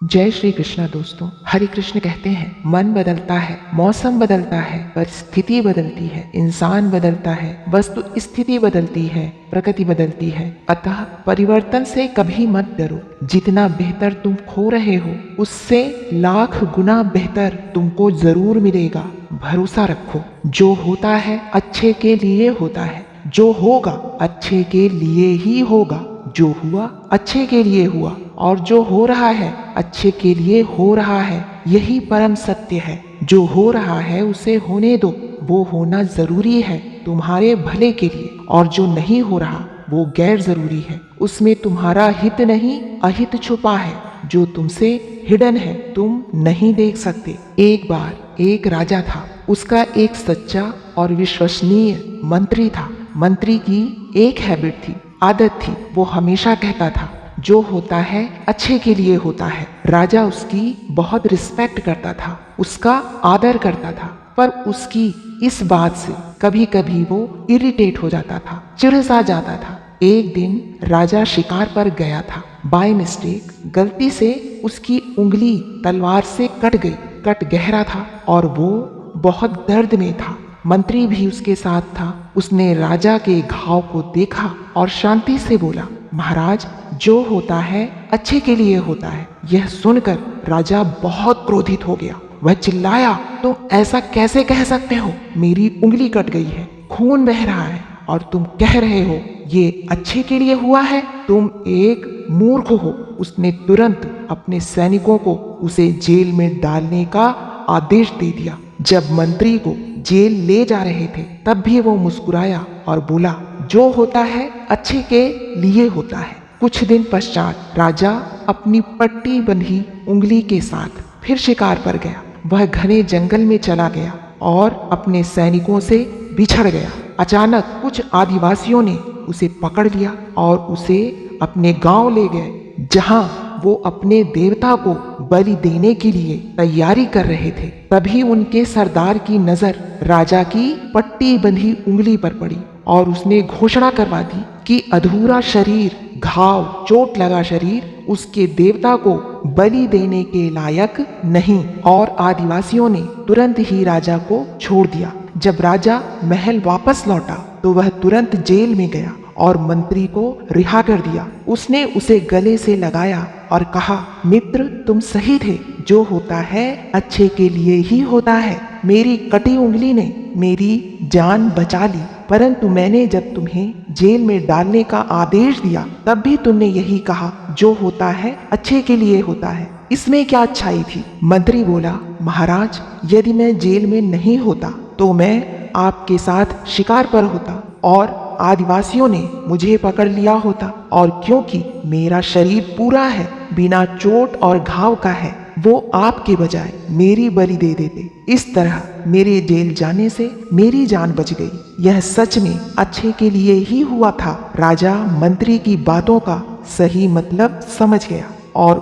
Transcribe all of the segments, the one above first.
जय श्री कृष्णा दोस्तों। हरे कृष्ण कहते हैं मन बदलता है, मौसम बदलता है, परिस्थिति बदलती है, इंसान बदलता है, वस्तु स्थिति बदलती है, प्रकृति बदलती है। अतः परिवर्तन से कभी मत डरो। जितना बेहतर तुम खो रहे हो उससे लाख गुना बेहतर तुमको जरूर मिलेगा। भरोसा रखो, जो होता है अच्छे के लिए होता है, जो होगा अच्छे के लिए ही होगा, जो हुआ अच्छे के लिए हुआ और जो हो रहा है अच्छे के लिए हो रहा है। यही परम सत्य है। जो हो रहा है उसे होने दो, वो होना जरूरी है तुम्हारे भले के लिए, और जो नहीं हो रहा वो गैर जरूरी है, उसमें तुम्हारा हित नहीं अहित छुपा है, जो तुमसे हिडन है, तुम नहीं देख सकते। एक बार एक राजा था, उसका एक सच्चा और विश्वसनीय मंत्री था। मंत्री की एक हैबिट थी, आदत थी, वो हमेशा कहता था जो होता है अच्छे के लिए होता है। राजा उसकी बहुत रिस्पेक्ट करता था, उसका आदर करता था, पर उसकी इस बात से कभी कभी वो इरिटेट हो जाता था, चिढ़ जाता था। एक दिन राजा शिकार पर गया था। बाय मिस्टेक गलती से उसकी उंगली तलवार से कट गई। कट गहरा था और वो बहुत दर्द में था। मंत्री भी उसके साथ था। उसने राजा के घाव को देखा और शांति से बोला, महाराज, जो होता है अच्छे के लिए होता है। यह सुनकर राजा बहुत क्रोधित हो गया। वह चिल्लाया, तुम ऐसा कैसे कह सकते हो? मेरी उंगली कट गई है, खून बह रहा है और तुम कह रहे हो ये अच्छे के लिए हुआ है? तुम एक मूर्ख हो। उसने तुरंत अपने सैनिकों को उसे जेल में डालने का आदेश दे दिया। जब मंत्री को जेल ले जा रहे थे तब भी वो मुस्कुराया और बोला, जो होता है अच्छे के लिए होता है। कुछ दिन पश्चात राजा अपनी पट्टी बंधी उंगली के साथ फिर शिकार पर गया। वह घने जंगल में चला गया और अपने सैनिकों से बिछड़ गया। अचानक कुछ आदिवासियों ने उसे पकड़ लिया और उसे अपने गांव ले गए, जहां वो अपने देवता को बलि देने के लिए तैयारी कर रहे थे। तभी उनके सरदार की नजर राजा की पट्टी बंधी उंगली पर पड़ी और उसने घोषणा करवा दी कि अधूरा शरीर, घाव, चोट लगा शरीर उसके देवता को बलि देने के लायक नहीं। और आदिवासियों ने तुरंत ही राजा को छोड़ दिया। जब राजा महल वापस लौटा तो वह तुरंत जेल में गया और मंत्री को रिहा कर दिया। उसने उसे गले से लगाया और कहा, मित्र, तुम सही थे। जो होता है अच्छे के लिए ही होता है। मेरी कटी उंगली ने मेरी जान बचा ली, परंतु मैंने जब तुम्हें जेल में डालने का आदेश दिया तब भी तुमने यही कहा, जो होता है अच्छे के लिए होता है। इसमें क्या अच्छाई थी? मंत्री बोला, महाराज, यदि मैं जेल में नहीं होता तो मैं आपके साथ शिकार पर होता और आदिवासियों ने मुझे पकड़ लिया होता, और क्योंकि मेरा शरीर पूरा है, बिना चोट और घाव का है, वो आपके बजाय मेरी बलि दे देते। इस तरह मेरे जेल जाने से मेरी जान बच गई। यह सच में अच्छे के लिए ही हुआ था। राजा मंत्री की बातों का सही मतलब समझ गया और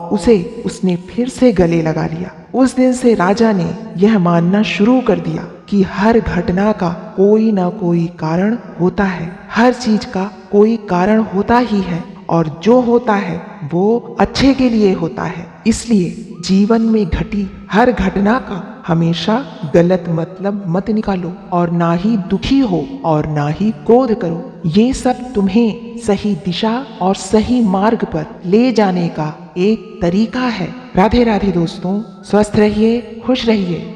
उसने फिर से गले लगा लिया। उस दिन से राजा ने यह मानना शुरू कर दिया कि हर घटना का कोई ना कोई कारण होता है। हर चीज का कोई कारण होता ही है और जो होता है वो अच्छे के लिए होता है। इसलिए जीवन में घटी हर घटना का हमेशा गलत मतलब मत निकालो और ना ही दुखी हो और ना ही क्रोध करो। ये सब तुम्हें सही दिशा और सही मार्ग पर ले जाने का एक तरीका है। राधे राधे दोस्तों, स्वस्थ रहिए, खुश रहिए।